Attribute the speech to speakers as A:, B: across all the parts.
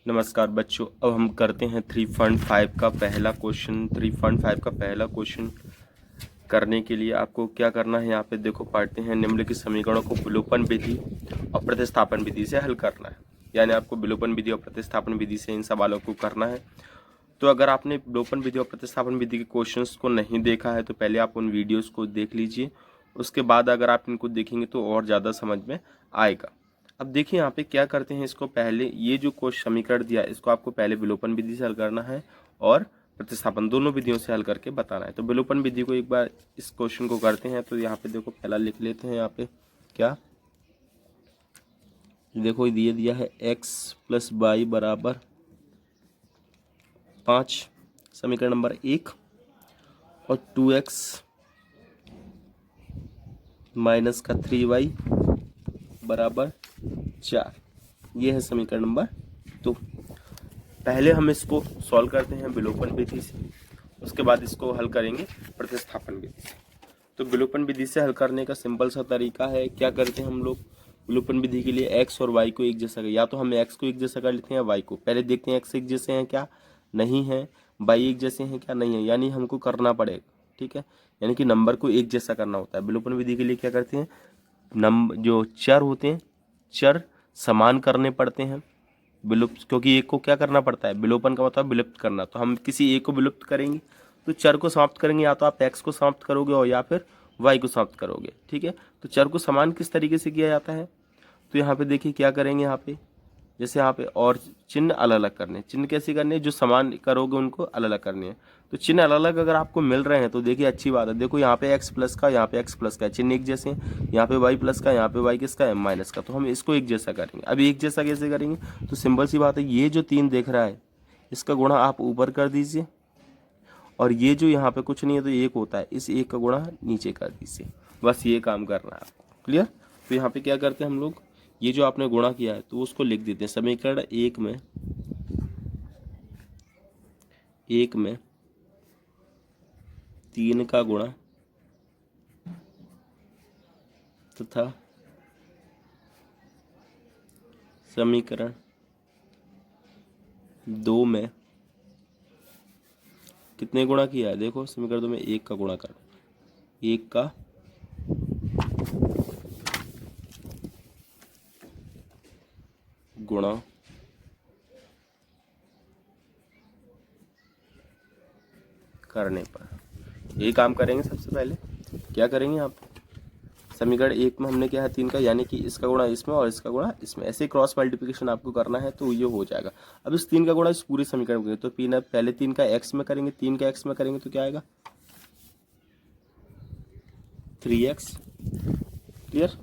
A: नमस्कार बच्चों, अब हम करते हैं 3.5 का पहला क्वेश्चन। 3.5 का पहला क्वेश्चन करने के लिए आपको क्या करना है, यहाँ पे देखो पढ़ते हैं। निम्नलिखित समीकरणों को विलोपन विधि और प्रतिस्थापन विधि से हल करना है। यानी आपको विलोपन विधि और प्रतिस्थापन विधि से इन सवालों को करना है। तो अगर आपने विलोपन विधि और प्रतिस्थापन विधि के क्वेश्चंस को नहीं देखा है तो पहले आप उन वीडियोज़ को देख लीजिए। उसके बाद अगर आप इनको देखेंगे तो और ज़्यादा समझ में आएगा। अब देखिए यहाँ पे क्या करते हैं, इसको पहले ये जो क्वेश्चन समीकरण दिया है इसको आपको पहले विलोपन विधि से हल करना है और प्रतिस्थापन दोनों विधियों से हल करके बताना है। तो विलोपन विधि को एक बार इस क्वेश्चन को करते हैं। तो यहाँ पे देखो पहला लिख लेते हैं। यहाँ पे क्या देखो ये दिया है x + y बराबर 5, समीकरण नंबर 1, और 2x - 3y बराबर 4, ये है समीकरण नंबर 2। पहले हम इसको सॉल्व करते हैं विलोपन विधि से, उसके बाद इसको हल करेंगे प्रतिस्थापन विधि से। तो विलोपन विधि से हल करने का सिंपल सा तरीका है, क्या करते हैं हम लोग विलोपन विधि के लिए x और y को एक जैसा कर, या तो हम x को एक जैसा कर लेते हैं या y को। पहले देखते हैं x एक जैसे हैं क्या, नहीं है, y एक जैसे हैं क्या, नहीं है, यानी हमको करना पड़ेगा। ठीक है, यानी कि नंबर को एक जैसा करना होता है। विलोपन विधि के लिए क्या करते हैं, नंबर जो चर होते हैं चर समान करने पड़ते हैं विलुप्त, क्योंकि एक को क्या करना पड़ता है, विलोपन का मतलब विलुप्त करना। तो हम किसी एक को विलुप्त करेंगे तो चर को समाप्त करेंगे, या तो आप x को समाप्त करोगे और या फिर y को समाप्त करोगे। ठीक है, तो चर को समान किस तरीके से किया जाता है, तो यहाँ पे देखिए क्या करेंगे। यहाँ पे जैसे यहाँ पे और चिन्ह अलग अलग करने, चिन्ह कैसे करने, जो समान करोगे उनको अलग अलग करने हैं। तो चिन्ह अलग अलग अगर आपको मिल रहे हैं तो देखिए अच्छी बात है। देखो यहाँ पे x प्लस का, यहाँ पे x प्लस का चिन्ह एक जैसे हैं, यहाँ पे y प्लस का, यहाँ पे y किसका है, माइनस का। तो हम इसको एक जैसा करेंगे। अब एक जैसा कैसे करेंगे, तो सिंपल सी बात है, ये जो 3 देख रहा है इसका गुणा आप ऊपर कर दीजिए, और ये जो यहाँ पे कुछ नहीं है तो 1 होता है, इस 1 का गुणा नीचे कर दीजिए। बस ये काम करना है आपको, क्लियर। तो यहाँ पे क्या करते हैं हम लोग, ये जो आपने गुणा किया है तो उसको लिख देते हैं समीकरण 1 में 3 का गुणा तथा समीकरण 2 में कितने गुणा किया है, देखो समीकरण 2 में 1 का गुणा करना, 1 का गुणा करने पर ये काम करेंगे। सबसे पहले क्या करेंगे, आप समीकरण 1 में हमने क्या है 3 का, यानी कि इसका गुणा इसमें और इसका गुणा इसमें, ऐसे क्रॉस मल्टीप्लिकेशन आपको करना है तो ये हो जाएगा। अब इस 3 का गुणा इस पूरे समीकरण में, तो पहले 3 का x में करेंगे, 3 का x में करेंगे तो क्या आएगा 3x, क्लियर।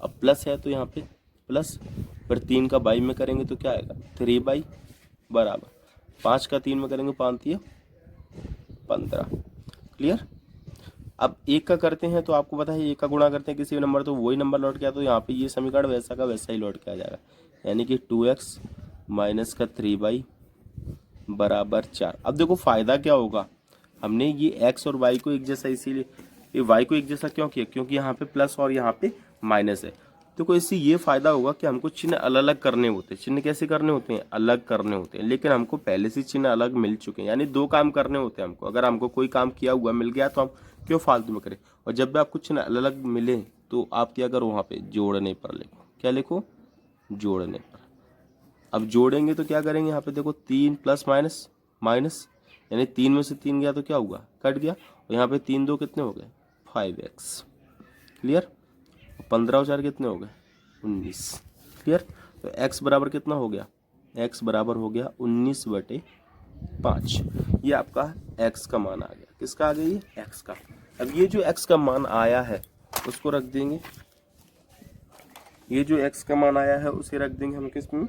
A: अब प्लस है तो यहाँ पे प्लस, फिर 3 का y में करेंगे तो क्या आएगा 3y बराबर 5 का 3 में करेंगे 5 × 15, क्लियर। अब 1 का करते हैं तो आपको पता है 1 का गुणा करते हैं किसी भी नंबर तो वही नंबर लौट के आता, तो यहाँ पे ये समीकरण वैसा का वैसा ही लौट के आ जाएगा, यानी कि 2x - 3y बराबर 4। अब देखो फायदा क्या होगा, हमने ये x और y को एक जैसा, इसीलिए ये y को एक जैसा क्यों किया, क्योंकि यहाँ पे प्लस और यहाँ पे माइनस है। देखो इससे ये फायदा होगा कि हमको चिन्ह अलग अलग करने होते हैं। चिन्ह कैसे करने होते हैं, अलग करने होते हैं, लेकिन हमको पहले से चिन्ह अलग मिल चुके हैं, यानी 2 काम करने होते हैं हमको। अगर हमको कोई काम किया हुआ मिल गया तो हम क्यों फालतू में करें। और जब भी आपको चिन्ह अलग अलग मिले तो आप क्या करो, वहाँ पे जोड़ने पर लिखो, क्या लिखो, जोड़ने पर। अब जोड़ेंगे तो क्या करेंगे, यहाँ पे देखो 3 प्लस माइनस माइनस, यानी 3 में से 3 गया तो क्या हुआ, कट गया, और यहाँ पे 3 2 कितने हो गए 5x, क्लियर। 15 और 4 कितने हो गए 19, क्लियर। तो x बराबर कितना हो गया, x बराबर हो गया 19/5। ये आपका x का मान आ गया, किसका आ गया, ये x का। अब ये जो x का मान आया है उसको रख देंगे, ये जो x का मान आया है उसे रख देंगे हम किस में,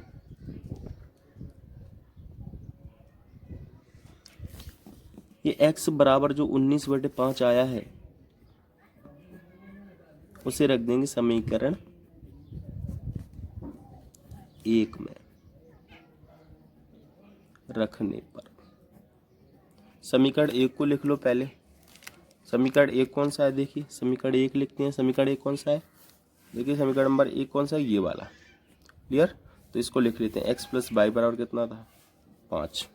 A: ये x बराबर जो 19/5 आया है उसे रख देंगे समीकरण 1 में रखने पर। समीकरण 1 को लिख लो पहले। समीकरण 1 कौन सा है, देखिए समीकरण 1 लिखते हैं। समीकरण 1 कौन सा है, देखिए समीकरण नंबर 1 कौन सा है, ये वाला, क्लियर। तो इसको लिख लेते हैं x प्लस वाई बराबर कितना था 5।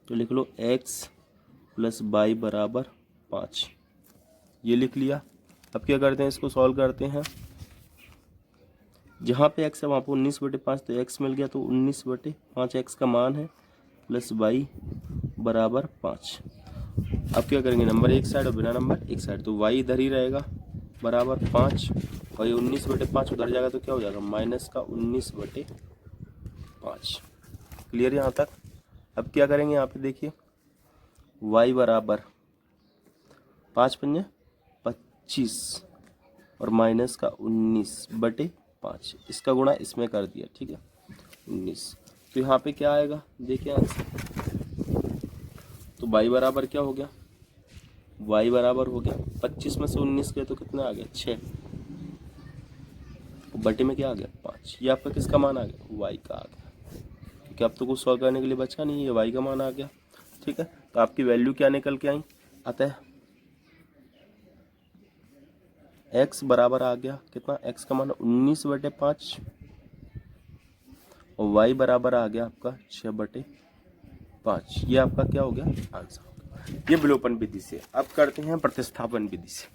A: तो लिख लो x प्लस वाई बराबर 5, ये लिख लिया। अब क्या करते हैं, इसको सॉल्व करते हैं। जहाँ पे x है वहाँ पे 19/5, तो x मिल गया, तो 19/5 x का मान है प्लस y बराबर 5। अब क्या करेंगे, नंबर एक साइड और बिना नंबर एक साइड, तो y इधर ही रहेगा बराबर 5 और ये 19/5 उधर जाएगा तो क्या हो जाएगा माइनस का 19/5। क्लियर यहाँ तक। अब क्या करेंगे, यहाँ पे देखिए y बराबर 5×5 = 25 और माइनस का 19/5, इसका गुणा इसमें कर दिया, ठीक है 19। तो यहाँ पे क्या आएगा देखिए आंसर, तो y बराबर क्या हो गया, y बराबर हो गया 25 में से 19 गए तो कितना आ गया 6, बटे में क्या आ गया 5। ये आपका किसका मान आ गया, y का आ गया, क्योंकि अब तो कुछ सॉल्व करने के लिए बचा नहीं, ये y का मान आ गया। ठीक है, तो आपकी वैल्यू क्या निकल के आई, अतः x बराबर आ गया कितना, x का मान 19/5 और y बराबर आ गया आपका 6/5। ये आपका क्या हो गया आंसर हो गया। ये विलोपन विधि से। अब करते हैं प्रतिस्थापन विधि से।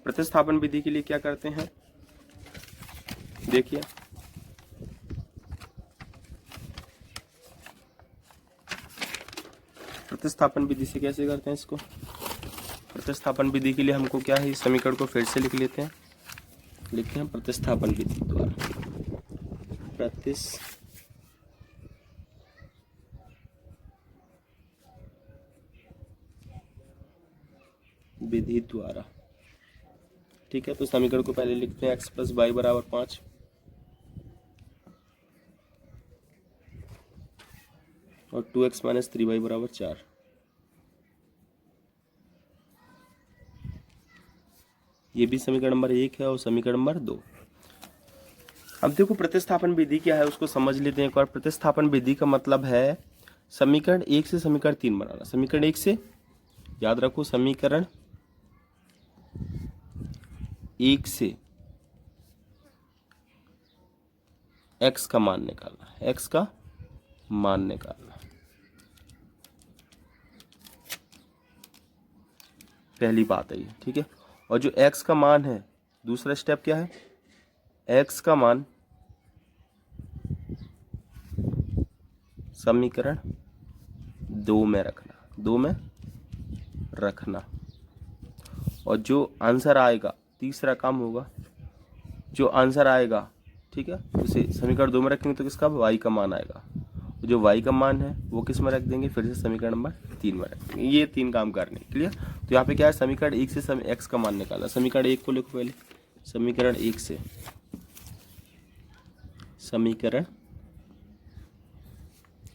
A: प्रतिस्थापन विधि के लिए क्या करते हैं, देखिए प्रतिस्थापन विधि से कैसे करते हैं इसको। प्रतिस्थापन विधि के लिए हमको क्या है, इस समीकरण को फिर से लिख लेते हैं, लिखते हैं प्रतिस्थापन विधि द्वारा, विधि द्वारा। ठीक है, तो समीकरण को पहले लिखते हैं x प्लस वाई बराबर 5 और 2x माइनस 3y बराबर 4। ये भी समीकरण नंबर 1 है और समीकरण नंबर 2। अब देखो प्रतिस्थापन विधि क्या है उसको समझ लेते हैं एक बार। प्रतिस्थापन विधि का मतलब है समीकरण 1 से समीकरण 3 बनाना। समीकरण 1 से याद रखो, समीकरण 1 से x का मान निकालना है, x का मान निकालना, पहली बात है ये। ठीक है, और जो x का मान है, दूसरा स्टेप क्या है, x का मान समीकरण 2 में रखना, 2 में रखना। और जो आंसर आएगा, तीसरा काम होगा, जो आंसर आएगा, ठीक है, उसे समीकरण 2 में रखेंगे तो किसका, y का मान आएगा। जो y का मान है वो किस में रख देंगे, फिर से समीकरण नंबर 3 में रख देंगे। ये 3 काम करने। क्लियर। तो यहाँ पे क्या है, समीकरण 1 से x का मान निकाला। समीकरण 1 को लिखो पहले, समीकरण 1 से, समीकरण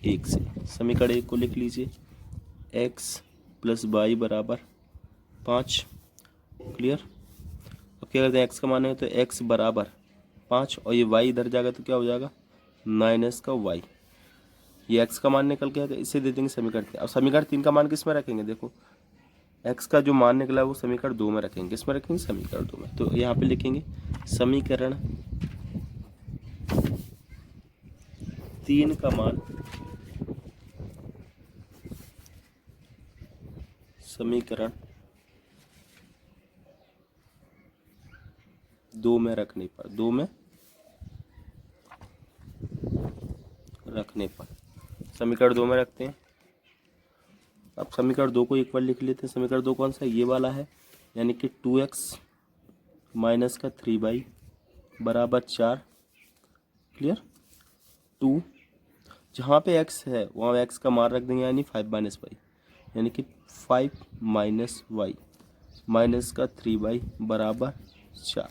A: 1 से, समीकरण 1 को लिख लीजिए x प्लस वाई बराबर 5। क्लियर। अब क्या करते हैं, x का मान है तो x बराबर 5 और ये y इधर जाएगा तो क्या हो जाएगा माइनस का y। ये x का मान निकल गया तो इसे दे देंगे समीकरण 3। अब समीकरण 3 का मान किस में रखेंगे, देखो x का जो मान निकला है वो समीकरण 2 में रखेंगे। किस में रखेंगे, समीकरण 2 में। तो यहाँ पे लिखेंगे समीकरण 3 का मान समीकरण 2 में रखने पर, 2 में रखने पर समीकरण 2 में रखते हैं। अब समीकरण 2 को एक बार लिख लेते हैं। समीकरण 2 कौन सा है, ये वाला है, यानी कि 2x माइनस का 3y बराबर 4। क्लियर। 2 जहाँ पे x है वहाँ x का मान रख देंगे, यानी 5 माइनस y, यानी कि 5 माइनस y माइनस का 3y बराबर 4।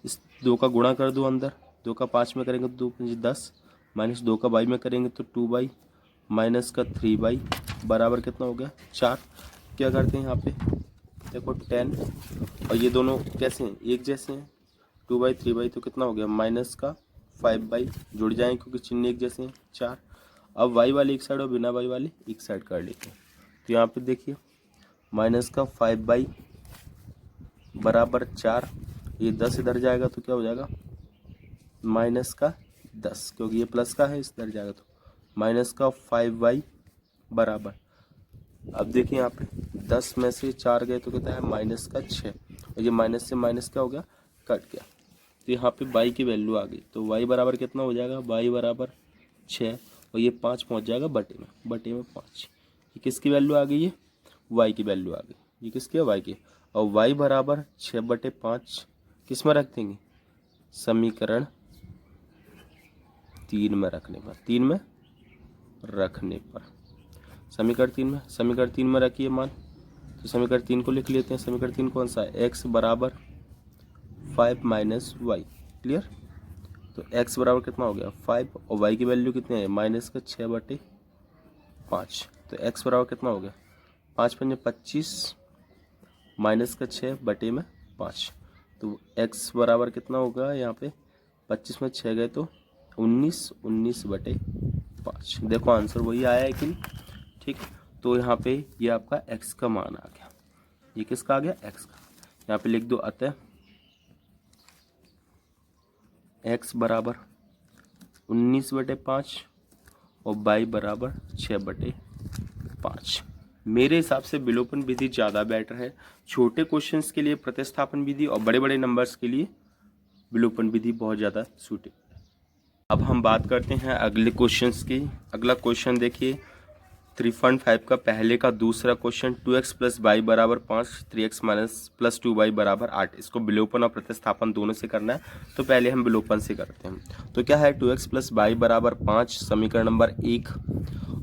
A: इस 2 का गुणा कर दो अंदर, 2 का 5 में करेंगे तो 2 10, माइनस 2 का y में करेंगे तो 2y माइनस का 3y बराबर कितना हो गया 4। क्या करते हैं यहाँ पे देखो 10, और ये दोनों कैसे हैं, एक जैसे हैं, 2y 3y, तो कितना हो गया माइनस का 5y, जुड़ जाएंगे क्योंकि चिन्ह एक जैसे हैं 4। अब y वाले एक साइड और बिना y वाले एक साइड कर लेते हैं। तो यहाँ पे देखिए माइनस का 5y बराबर 4, ये 10 इधर जाएगा तो क्या हो जाएगा माइनस का 10, क्योंकि ये प्लस का है इस तरह जाएगा, तो माइनस का 5y बराबर, अब देखिए यहाँ पे 10 में से 4 गए तो कितना है माइनस का 6, और ये माइनस से माइनस क्या हो गया, कट गया, तो यहाँ पे y की वैल्यू आ गई, तो y बराबर कितना हो जाएगा, y बराबर 6, और ये 5 पहुँच जाएगा बटे में 5, ये किसकी वैल्यू आ गई है, y की वैल्यू आ गई, ये किसकी है, y की, और y बराबर 6/5 किस में रख देंगे, समीकरण 3 में रखने पर, समीकरण 3 में रखिए मान, तो समीकरण 3 को लिख लेते हैं। समीकरण 3 कौन सा है, x बराबर 5 माइनस वाई, क्लियर, तो x बराबर कितना हो गया 5, और y की वैल्यू कितनी है माइनस का 6/5, तो x बराबर कितना हो गया 5×5 = 25 माइनस का 6/5, तो x बराबर कितना होगा यहाँ पे 25 में 6 गए तो 19/5, देखो आंसर वही आया है कि नहीं, ठीक, तो यहाँ पे ये आपका x का मान आ गया, ये किसका आ गया, x का, यहाँ पे लिख दो, अतः x बराबर 19/5 और y बराबर 6/5। मेरे हिसाब से विलोपन विधि ज़्यादा बेटर है, छोटे क्वेश्चंस के लिए प्रतिस्थापन विधि और बड़े बड़े नंबर्स के लिए विलोपन विधि बहुत ज़्यादा सूटेबल है। अब हम बात करते हैं अगले क्वेश्चंस की। अगला क्वेश्चन देखिए 3.5 का पहले का दूसरा क्वेश्चन, 2x + y बराबर 5, 3x + 2y बराबर 8, इसको विलोपन और प्रतिस्थापन दोनों से करना है, तो पहले हम विलोपन से करते हैं। तो क्या है 2x + y बराबर 5 समीकरण नंबर 1,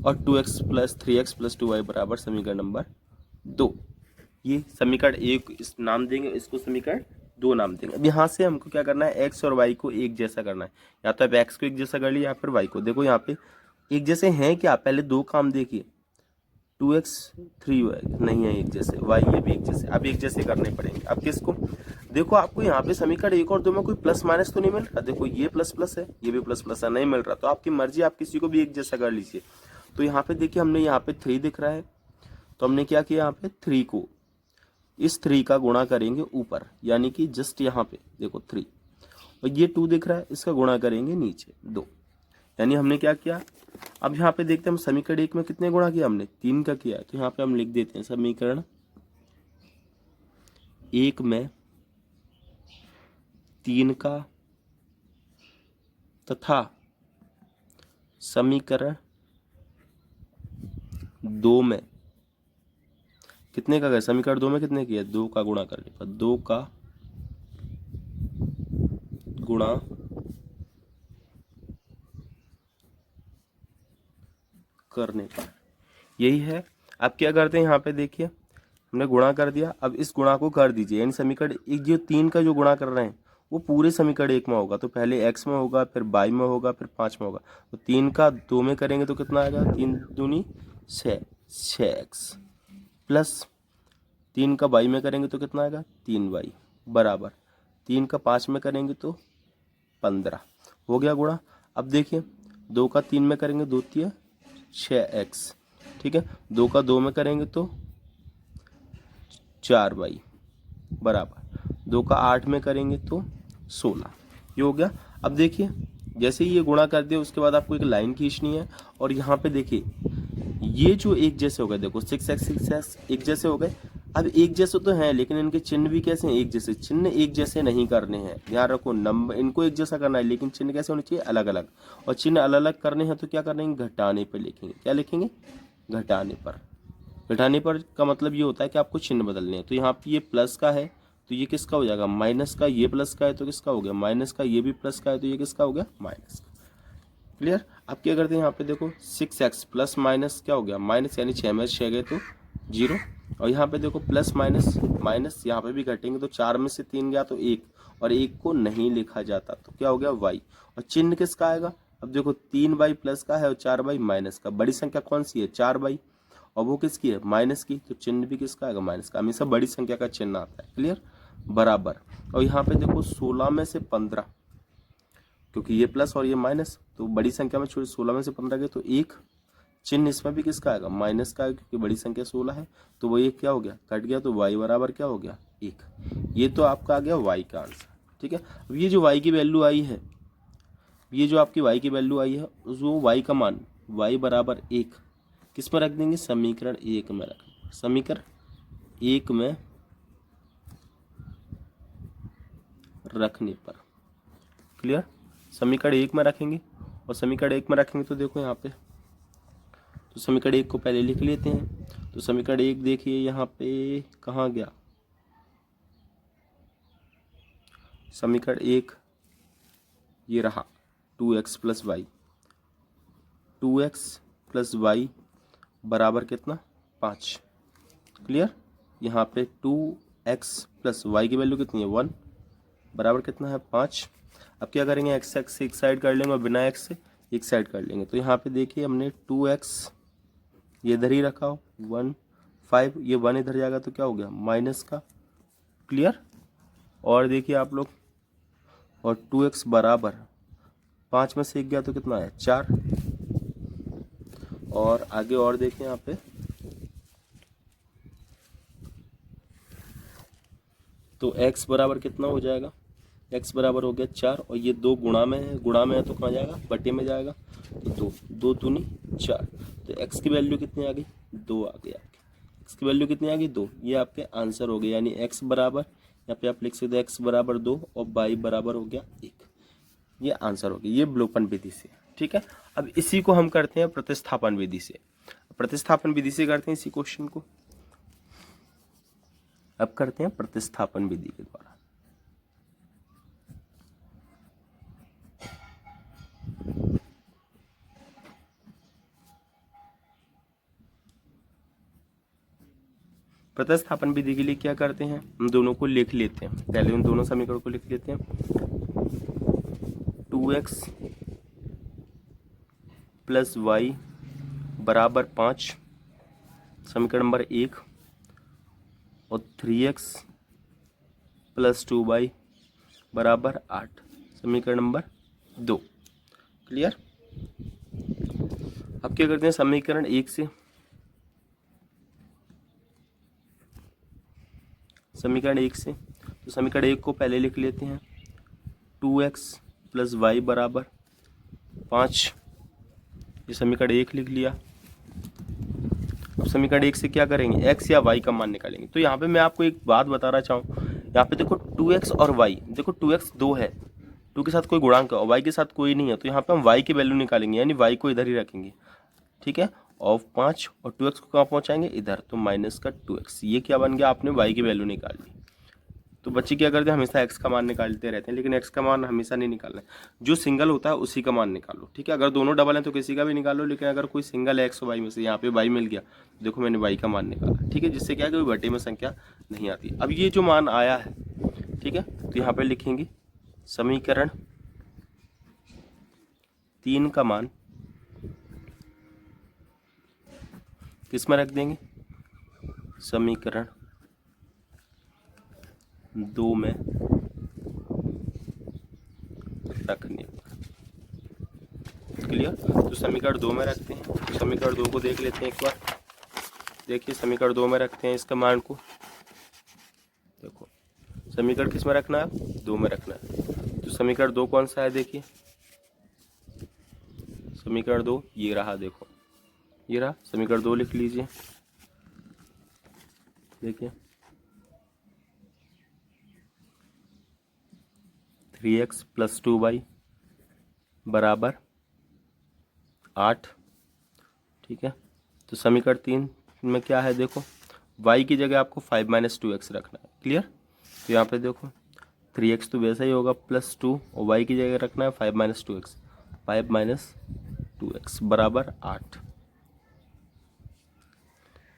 A: और 2x + 3x + 2y बराबर समीकरण नंबर 2, ये समीकरण 1 इस नाम देंगे, इसको समीकरण 2 नाम देंगे। अब यहाँ से हमको क्या करना है, x और y को एक जैसा करना है, या तो आप x को एक जैसा कर लिया या फिर y को, देखो यहाँ पे एक जैसे हैं क्या, पहले 2 काम देखिए, 2x 3y नहीं है एक जैसे, y ये भी एक जैसे, अब एक जैसे करने पड़ेंगे। अब किसको, देखो आपको यहाँ पे समीकरण 1 और 2 में कोई प्लस माइनस तो नहीं मिल रहा, देखो ये प्लस प्लस है, ये भी प्लस प्लस है, नहीं मिल रहा, तो आपकी मर्जी, आप किसी को भी एक जैसा कर लीजिए। तो यहाँ पे देखिए हमने यहाँ पे 3 दिख रहा है, तो हमने क्या किया, यहाँ पे 3 को इस 3 का गुणा करेंगे ऊपर, यानी कि जस्ट यहाँ पे देखो 3, और ये 2 दिख रहा है, इसका गुणा करेंगे नीचे 2, यानी हमने क्या किया। अब यहाँ पे देखते हैं हम समीकरण 1 में कितने गुणा किया, हमने 3 का किया, तो यहाँ पे हम लिख देते हैं समीकरण 1 में 3 का, तथा समीकरण 2 में कितने का गया, समीकरण 2 में कितने किया, 2 का गुणा करने पर, 2 का गुणा करने पर, यही है। अब क्या करते हैं, यहाँ पे देखिए हमने गुणा कर दिया, अब इस गुणा को कर दीजिए, यानी समीकरण एक जो 3 का जो गुणा कर रहे हैं वो पूरे समीकरण 1 में होगा, तो पहले x में होगा, फिर y में होगा, फिर 5 में होगा, तो 3 का 2 में करेंगे तो कितना आएगा, 3 दूनी 6, 6x प्लस 3 का y में करेंगे तो कितना आएगा 3y बराबर 3 का 5 में करेंगे तो 15, हो गया गुणा। अब देखिए 2 का 3 में करेंगे 2 × 6x, ठीक है, 2 का 2 में करेंगे तो 4y बराबर 2 का 8 में करेंगे तो 16, ये हो गया। अब देखिए जैसे ही ये गुणा कर दिया उसके बाद आपको एक लाइन खींचनी है, और यहाँ पे देखिए ये जो एक जैसे हो गए, देखो 6x 6x एक जैसे हो गए। अब एक जैसे तो हैं, लेकिन इनके चिन्ह भी कैसे हैं, एक जैसे, चिन्ह एक जैसे नहीं करने हैं, ध्यान रखो, नंबर इनको एक जैसा करना है, लेकिन चिन्ह कैसे होने चाहिए, अलग अलग, और चिन्ह अलग अलग करने हैं तो क्या करेंगे, घटाने पर लिखेंगे, क्या लिखेंगे, घटाने पर। घटाने पर का मतलब ये होता है कि आपको चिन्ह बदलने हैं, तो यहाँ पे ये प्लस का है तो ये किसका हो जाएगा, माइनस का, ये प्लस का है तो किसका हो गया, माइनस का, ये भी प्लस का है तो ये किसका हो गया, माइनस का, क्लियर। अब क्या करते हैं, यहाँ पे देखो 6x प्लस माइनस क्या हो गया, माइनस, यानी 6 में 6 गए तो 0, और यहाँ पे देखो प्लस माइनस माइनस, यहाँ पे भी घटेंगे तो 4 में से 3 गया तो 1, और 1 को नहीं लिखा जाता तो क्या हो गया y, और चिन्ह किसका आएगा, अब देखो 3y प्लस का है और 4y माइनस का, बड़ी संख्या कौन सी है 4y, और वो किसकी है माइनस की, तो चिन्ह भी किसका आएगा, माइनस का, हमेशा बड़ी संख्या का चिन्ह आता है, क्लियर, बराबर। और यहाँ पे देखो 16 में से 15, क्योंकि ये प्लस और ये माइनस, तो बड़ी संख्या में छोड़ 16 में से 15 गए तो 1, चिन्ह इसमें भी किसका आएगा, माइनस का, क्योंकि बड़ी संख्या 16 है, तो वो 1 क्या हो गया, कट गया, तो y बराबर क्या हो गया 1, ये तो आपका आ गया y का आंसर, ठीक है। अब ये जो y की वैल्यू आई है, ये जो आपकी y की वैल्यू आई है जो y का मान y बराबर 1 किस में रख देंगे, समीकरण 1 में रखेंगे। समीकरण 1 में रखने पर, क्लियर, समीकरण 1 में रखेंगे। और समीकरण 1 में रखेंगे तो देखो यहाँ पे, तो समीकरण 1 को पहले लिख लेते हैं। तो समीकरण 1 देखिए यहाँ पे कहाँ गया, समीकरण 1 ये रहा 2x plus Y, 2x plus Y बराबर कितना, 5, क्लियर। यहाँ पे 2x प्लस वाई की वैल्यू कितनी है, 1 बराबर कितना है, 5। अब क्या करेंगे, x एक्स एक साइड कर लेंगे और बिना x से एक साइड कर लेंगे। तो यहाँ पे देखिए हमने 2x ये इधर ही रखा हो, 1 5, ये 1 इधर जाएगा तो क्या हो गया, माइनस का, क्लियर। और देखिए आप लोग, और 2x बराबर 5 में से 1 गया तो कितना है, 4। और आगे और देखिए यहाँ पे, तो x बराबर कितना हो जाएगा, x बराबर हो गया 4, और ये 2 गुणा में है, गुणा में है तो कहाँ जाएगा, बटे में जाएगा। तो 2 2 दूनी 4, तो x की वैल्यू कितनी आ गई, 2 आ गई आपकी। x की वैल्यू कितनी आ गई, 2। ये आपके आंसर हो गए, यानी x बराबर, यहाँ पे आप लिख सकते हो x बराबर 2 और y बराबर हो गया 1। ये आंसर हो गया, ये विलोपन विधि से, ठीक है। अब इसी को हम करते हैं प्रतिस्थापन विधि से। प्रतिस्थापन विधि से करते हैं इसी क्वेश्चन को, अब करते हैं प्रतिस्थापन विधि के द्वारा। प्रतिस्थापन विधि के लिए क्या करते हैं, हम दोनों को लिख लेते हैं। पहले उन दोनों समीकरणों को लिख लेते हैं। 2x प्लस वाई बराबर 5 समीकरण नंबर 1, और 3x प्लस 2y बराबर 8 समीकरण नंबर 2, क्लियर। अब क्या करते हैं, समीकरण 1 से, समीकरण 1 से, तो समीकरण 1 को पहले लिख लेते हैं। 2x प्लस वाई बराबर 5, ये समीकरण 1 लिख लिया। अब समीकरण 1 से क्या करेंगे, x या y का मान निकालेंगे। तो यहाँ पे मैं आपको एक बात बताना चाहूँ, यहाँ पे देखो 2x और y, देखो 2x 2 है, 2 के साथ कोई गुणांक है और y के साथ कोई नहीं है, तो यहाँ पे हम y की वैल्यू निकालेंगे, यानी y को इधर ही रखेंगे, ठीक है। और 5 और 2x को कहाँ पहुँचाएंगे, इधर, तो माइनस का 2x, ये क्या बन गया, आपने y की वैल्यू निकाल ली। तो बच्चे क्या करते हैं, हमेशा x का मान निकालते रहते हैं, लेकिन x का मान हमेशा नहीं निकालना है, जो सिंगल होता है उसी का मान निकालो, ठीक है। अगर दोनों डबल हैं तो किसी का भी निकालो, लेकिन अगर कोई सिंगल है x और y में से, यहाँ पे y मिल गया, देखो मैंने y का मान निकाला, ठीक है, जिससे क्या है कोई बटे में संख्या नहीं आती। अब ये जो मान आया है, ठीक है, तो यहाँ पे लिखेंगे समीकरण 3 का मान किस में रख देंगे, समीकरण 2 में रखने पर, क्लियर। तो समीकरण 2 में रखते हैं, तो समीकरण 2 को देख लेते हैं एक बार। देखिए समीकरण 2 में रखते हैं इसका मान को, देखो समीकरण किस में रखना है, 2 में रखना है। तो समीकरण 2 कौन सा है, देखिए समीकरण 2 ये रहा, देखो ये रहा समीकरण 2, लिख लीजिए। देखिए 3x प्लस 2y बराबर 8, ठीक है। तो समीकरण 3 में क्या है, देखो y की जगह आपको 5 माइनस 2x रखना है, क्लियर। तो यहाँ पे देखो 3x तो वैसा ही होगा प्लस 2, और y की जगह रखना है 5 माइनस 2x, 5 माइनस 2x बराबर 8।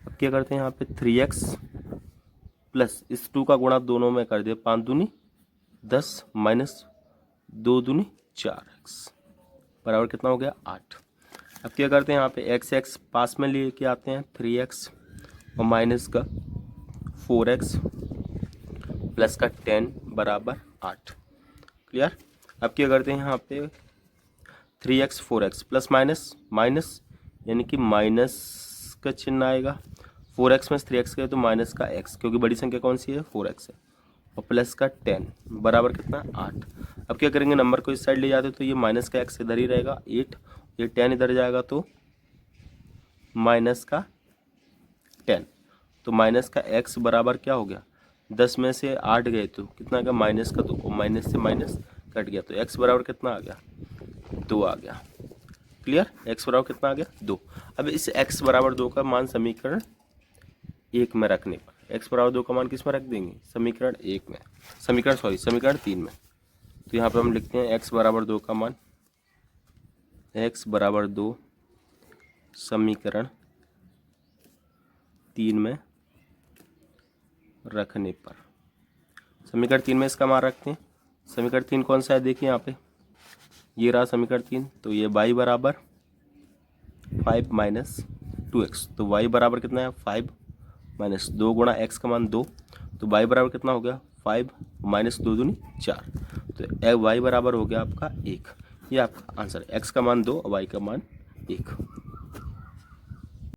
A: अब क्या करते हैं, यहाँ पे 3x प्लस इस 2 का गुणा दोनों में कर दिया, 5 दूनी 10 माइनस 2 दूनी 4x बराबर कितना हो गया, 8। अब क्या करते हैं, यहाँ पे x पास में लेके आते हैं, 3x और माइनस का 4x प्लस का 10 बराबर 8, क्लियर। अब क्या करते हैं, यहाँ पे 3x 4x plus minus minus, यानी कि माइनस का चिन्ह आएगा, 4x में 3x गए तो माइनस का x, क्योंकि बड़ी संख्या कौन सी है, 4x है, और प्लस का 10 बराबर कितना 8। अब क्या करेंगे, नंबर को इस साइड ले जाते तो ये माइनस का x इधर ही रहेगा 8, ये 10 इधर जाएगा तो माइनस का 10। तो माइनस का x बराबर क्या हो गया, 10 में से 8 गए तो कितना आ गया माइनस का 2, और माइनस से माइनस कट गया तो x बराबर कितना आ गया 2 आ गया। क्लियर, x बराबर कितना आ गया 2। अब इस x बराबर 2 का मान समीकरण 1 में रखने पर x बराबर 2 का मान किस में रख देंगे, समीकरण 1 में, समीकरण 3 में। तो यहाँ पे हम लिखते हैं x बराबर 2 का मान, x बराबर 2 समीकरण 3 में रखने पर, समीकरण 3 में इसका मान रखते हैं। समीकरण 3 कौन सा है, देखिए यहाँ पे ये रहा समीकरण 3। तो ये y बराबर 5 माइनस 2x, तो y बराबर कितना है 5 माइनस 2 गुणा x का मान 2, तो y बराबर कितना हो गया 5 माइनस 2 दूनी 4, तो y बराबर हो गया आपका 1। ये आपका आंसर है, x का मान 2 और y का मान 1।